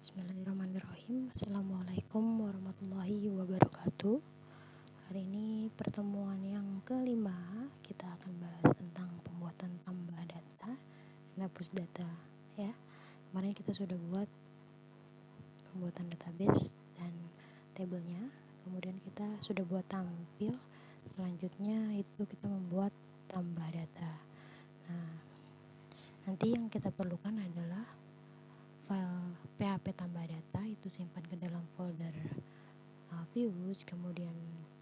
Bismillahirrahmanirrahim. Assalamualaikum warahmatullahi wabarakatuh. Hari ini pertemuan yang kelima, kita akan bahas tentang pembuatan tambah data dan hapus data ya. Kemarin kita sudah buat pembuatan database dan tabelnya, kemudian kita sudah buat tampil. Selanjutnya itu kita membuat tambah data. Nah, nanti yang kita perlukan adalah file PHP tambah data, itu simpan ke dalam folder views, kemudian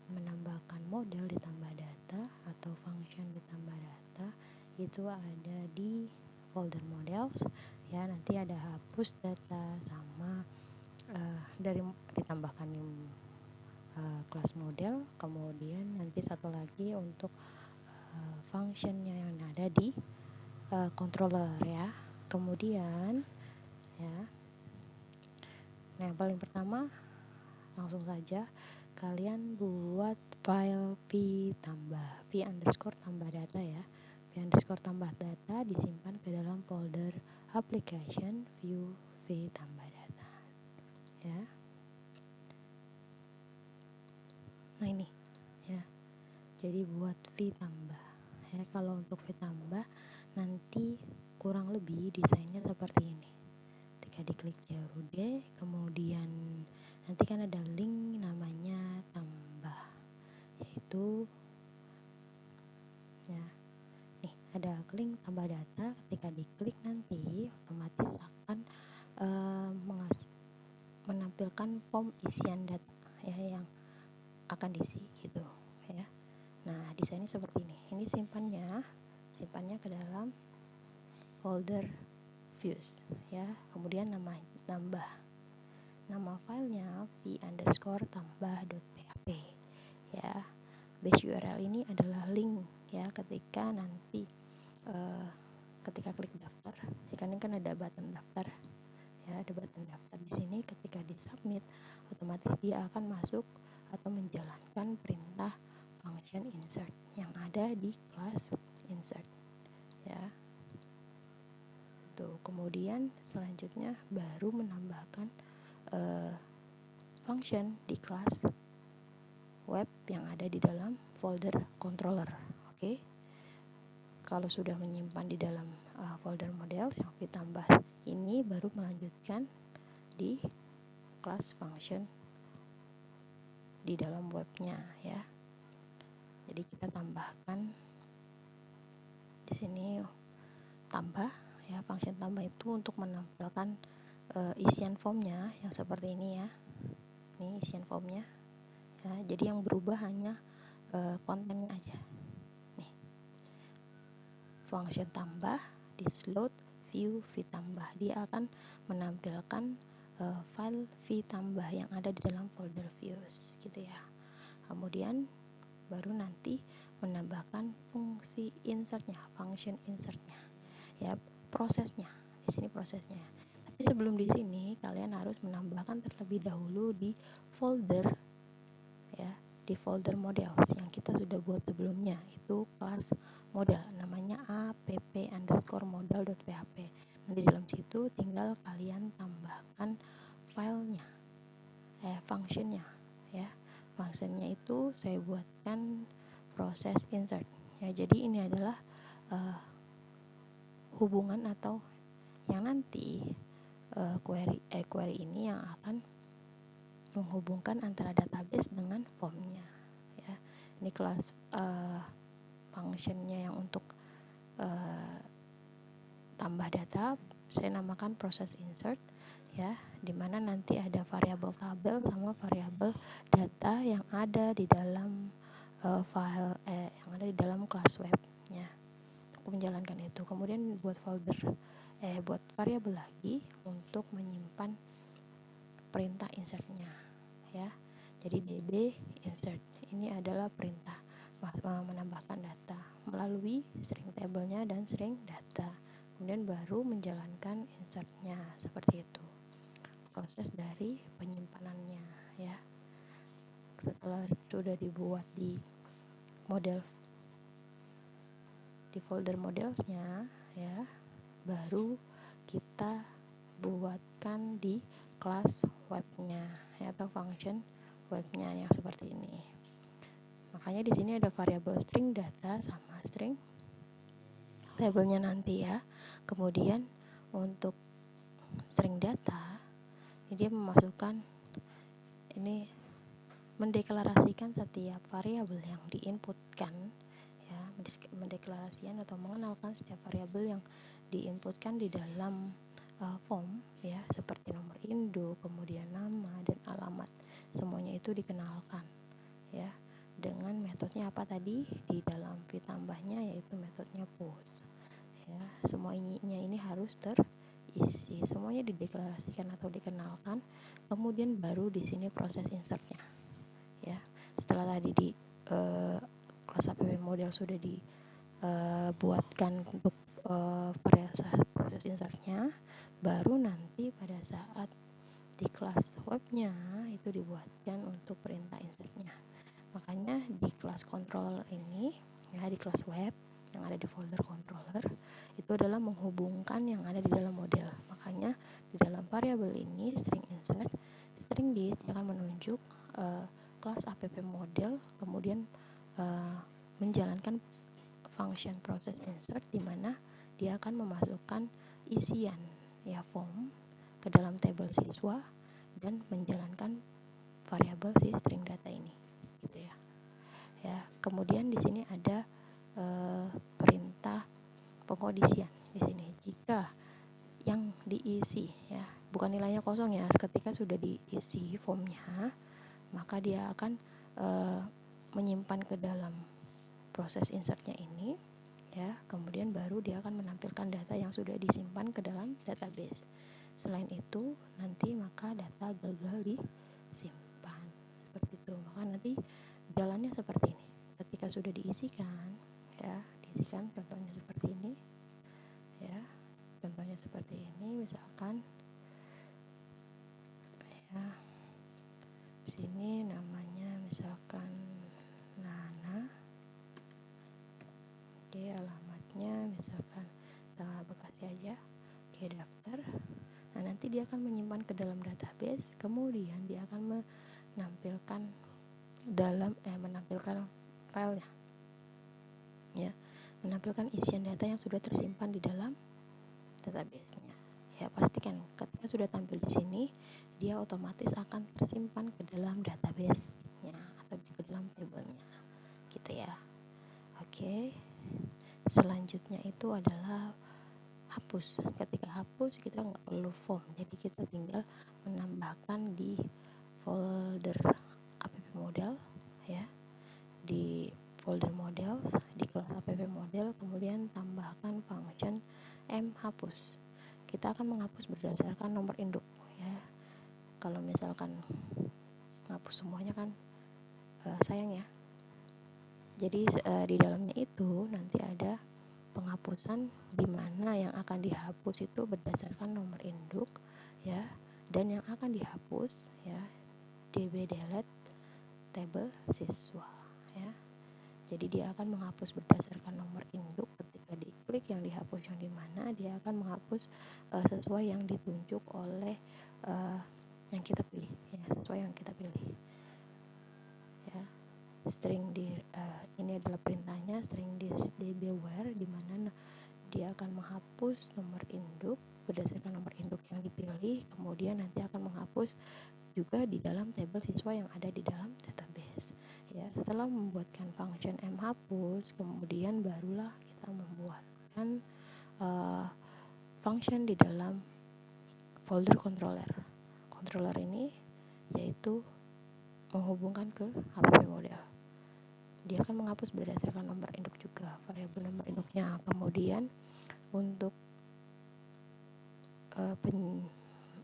menambahkan model di tambah data atau function di tambah data itu ada di folder models ya. Nanti ada hapus data sama dari ditambahkan di kelas model, kemudian nanti satu lagi untuk functionnya yang ada di controller ya. Kemudian ya, nah yang paling pertama langsung saja kalian buat file v underscore tambah data ya. V underscore tambah data disimpan ke dalam folder application view v tambah data ya. Nah ini ya, jadi buat v tambah ya. Kalau untuk v tambah nanti kurang lebih desainnya seperti ini. Ketika diklik CRUD, kemudian nanti kan ada link namanya tambah, yaitu ya nih ada link tambah data. Ketika diklik nanti otomatis akan menampilkan form isian data ya yang akan diisi gitu ya. Nah desainnya seperti ini simpannya ke dalam folder views ya. Kemudian nama filenya v underscore tambah.php ya. Base URL ini adalah link ya. Ketika nanti ketika klik daftar, ini kan ada button daftar ya, ada button daftar di sini. Ketika di submit, otomatis dia akan masuk atau menjalankan perintah function insert yang ada di kelas insert ya. Kemudian selanjutnya baru menambahkan function di kelas web yang ada di dalam folder controller. Oke. Kalau sudah menyimpan di dalam folder models yang ditambah ini, baru melanjutkan di kelas function di dalam webnya ya. Jadi kita tambahkan di sini tambah ya. Function tambah itu untuk menampilkan isian formnya yang seperti ini ya. Ini isian formnya ya. Jadi yang berubah hanya kontennya aja. Nih, function tambah disload view v tambah, dia akan menampilkan file v tambah yang ada di dalam folder views gitu ya. Kemudian baru nanti menambahkan fungsi insertnya, function insertnya ya. Prosesnya di sini prosesnya. Tapi sebelum di sini kalian harus menambahkan terlebih dahulu di folder ya, di folder models yang kita sudah buat sebelumnya. Itu kelas model namanya app_model.php. Nah, di dalam situ tinggal kalian tambahkan filenya, functionnya ya. Functionnya itu saya buatkan proses insert ya. Jadi ini adalah hubungan atau yang nanti query ini yang akan menghubungkan antara database dengan formnya ya. Ini kelas functionnya yang untuk tambah data saya namakan proses insert ya, dimana nanti ada variabel tabel sama variabel data yang ada di dalam file yang ada di dalam kelas webnya. Aku menjalankan itu. Kemudian buat buat variabel lagi untuk menyimpan perintah insertnya ya. Jadi db insert ini adalah perintah menambahkan data melalui string tabelnya dan string data. Kemudian baru menjalankan insertnya. Seperti itu proses dari penyimpanannya ya. Setelah sudah dibuat di folder modelsnya ya, baru kita buatkan di kelas webnya ya, atau function webnya yang seperti ini. Makanya di sini ada variabel string data sama string labelnya nanti ya. Kemudian untuk string data dia memasukkan ini, mendeklarasikan setiap variabel yang diinputkan ya, mendeklarasikan atau mengenalkan setiap variabel yang diinputkan di dalam form ya, seperti nomor induk, kemudian nama dan alamat, semuanya itu dikenalkan ya dengan metodenya apa tadi di dalam v tambahnya, yaitu metodnya post ya. Semuanya ini harus terisi, semuanya dideklarasikan atau dikenalkan, kemudian baru di sini proses insertnya ya. Setelah tadi di kelas app model sudah dibuatkan untuk proses insertnya, baru nanti pada saat di kelas webnya itu dibuatkan untuk perintah insertnya. Makanya di kelas controller ini ya, di kelas web yang ada di folder controller itu adalah menghubungkan yang ada di dalam model. Makanya di dalam variabel ini string insert, string this akan menunjuk kelas app model, kemudian menjalankan function process insert di mana dia akan memasukkan isian ya form ke dalam tabel siswa dan menjalankan variabel si string data ini gitu ya. Ya, kemudian di sini ada perintah pengkondisian di sini. Jika yang diisi ya, bukan nilainya kosong ya, ketika sudah diisi formnya, maka dia akan menyimpan ke dalam proses insertnya ini ya, kemudian baru dia akan menampilkan data yang sudah disimpan ke dalam database. Selain itu nanti maka data gagal disimpan seperti itu. Maka nanti jalannya seperti ini, ketika sudah diisikan ya, diisikan contohnya seperti ini ya, contohnya seperti ini misalkan ya, sini namanya misalkan Nana, oke, alamatnya misalkan Bekasi aja, oke, daftar. Nah, nanti dia akan menyimpan ke dalam database, kemudian dia akan menampilkan menampilkan filenya ya, menampilkan isian data yang sudah tersimpan di dalam database-nya ya. Pastikan ketika sudah tampil di sini dia otomatis akan tersimpan ke dalam database-nya atau ke dalam tabelnya gitu ya. Oke, selanjutnya itu adalah hapus. Ketika hapus kita nggak perlu form, jadi kita tinggal menambahkan di folder app model ya, di folder models di kelas app model, kemudian tambahkan function mhapus. Kita akan menghapus berdasarkan nomor induk ya. Kalau misalkan menghapus semuanya kan sayang ya. Jadi di dalamnya itu nanti ada penghapusan di mana yang akan dihapus itu berdasarkan nomor induk ya, dan yang akan dihapus ya db delete tabel siswa ya. Jadi dia akan menghapus berdasarkan nomor induk. Ketika diklik yang dihapus yang di mana, dia akan menghapus sesuai yang ditunjuk oleh yang kita pilih ya, sesuai yang kita pilih ya. String ini adalah perintahnya string this dbware, di mana dia akan menghapus nomor induk berdasarkan nomor induk yang dipilih, kemudian nanti akan menghapus juga di dalam tabel siswa yang ada di dalam database ya. Setelah membuatkan function mhapus, kemudian barulah kita membuatkan function di dalam folder controller ini, yaitu menghubungkan ke app model. Dia akan menghapus berdasarkan nomor induk juga, variabel nomor induknya. Kemudian untuk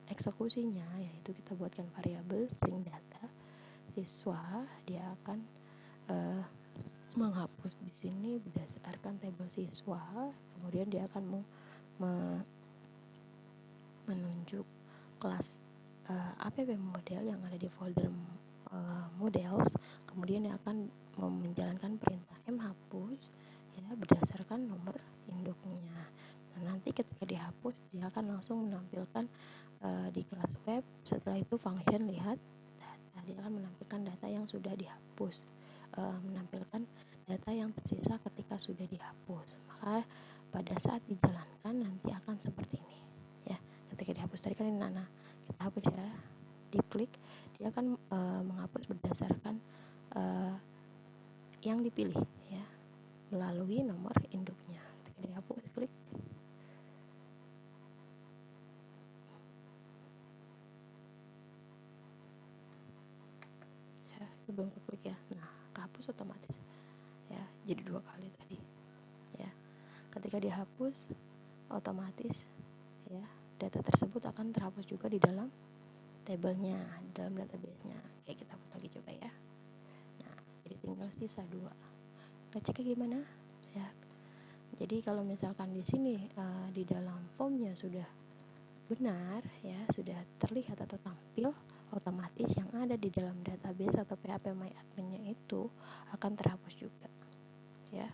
eksekusinya yaitu kita buatkan variabel string data siswa, dia akan menghapus di sini berdasarkan tabel siswa, kemudian dia akan menunjuk kelas app model yang ada di folder models, kemudian dia akan menjalankan perintah mhapus ya berdasarkan nomor induknya. Nah, nanti ketika dihapus dia akan langsung menampilkan di kelas web. Setelah itu function lihat data, dia akan menampilkan data yang sudah dihapus, menampilkan data yang tersisa ketika sudah dihapus. Maka pada saat dijalankan nanti akan seperti ini ya. Ketika dihapus tadi kan ini Nana, kita hapus ya, diklik dia akan menghapus berdasarkan yang dipilih ya, melalui nomor induknya. Ketika dihapus klik ya, itu belum klik ya. Nah, kehapus otomatis ya, jadi 2 kali tadi ya. Ketika dihapus otomatis ya, data tersebut akan terhapus juga di dalam tabelnya, di dalam database-nya. Oke, kita hapus lagi coba ya. Nah, jadi tinggal sisa 2. Ngeceknya gimana ya. Jadi kalau misalkan di sini di dalam formnya sudah benar ya, sudah terlihat atau tampil, otomatis yang ada di dalam database atau PHP My Admin-nya itu akan terhapus juga ya.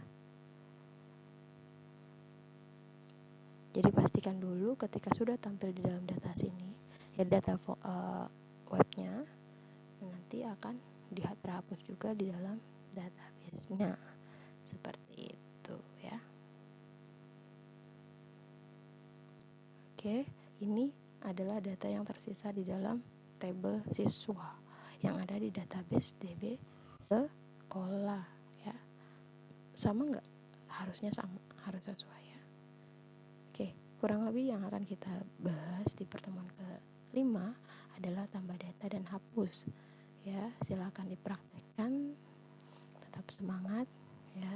Jadi pastikan dulu ketika sudah tampil di dalam data sini ya, data webnya, nanti akan terhapus juga di dalam database-nya seperti itu ya. Oke, ini adalah data yang tersisa di dalam tabel siswa yang ada di database DB sekolah ya. Sama nggak? Harusnya sama, harus sesuai ya. Oke, kurang lebih yang akan kita bahas di pertemuan ke-5 adalah tambah data dan hapus ya. Silakan dipraktekkan, tetap semangat ya.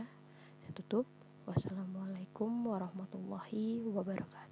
Saya tutup. Wassalamualaikum warahmatullahi wabarakatuh.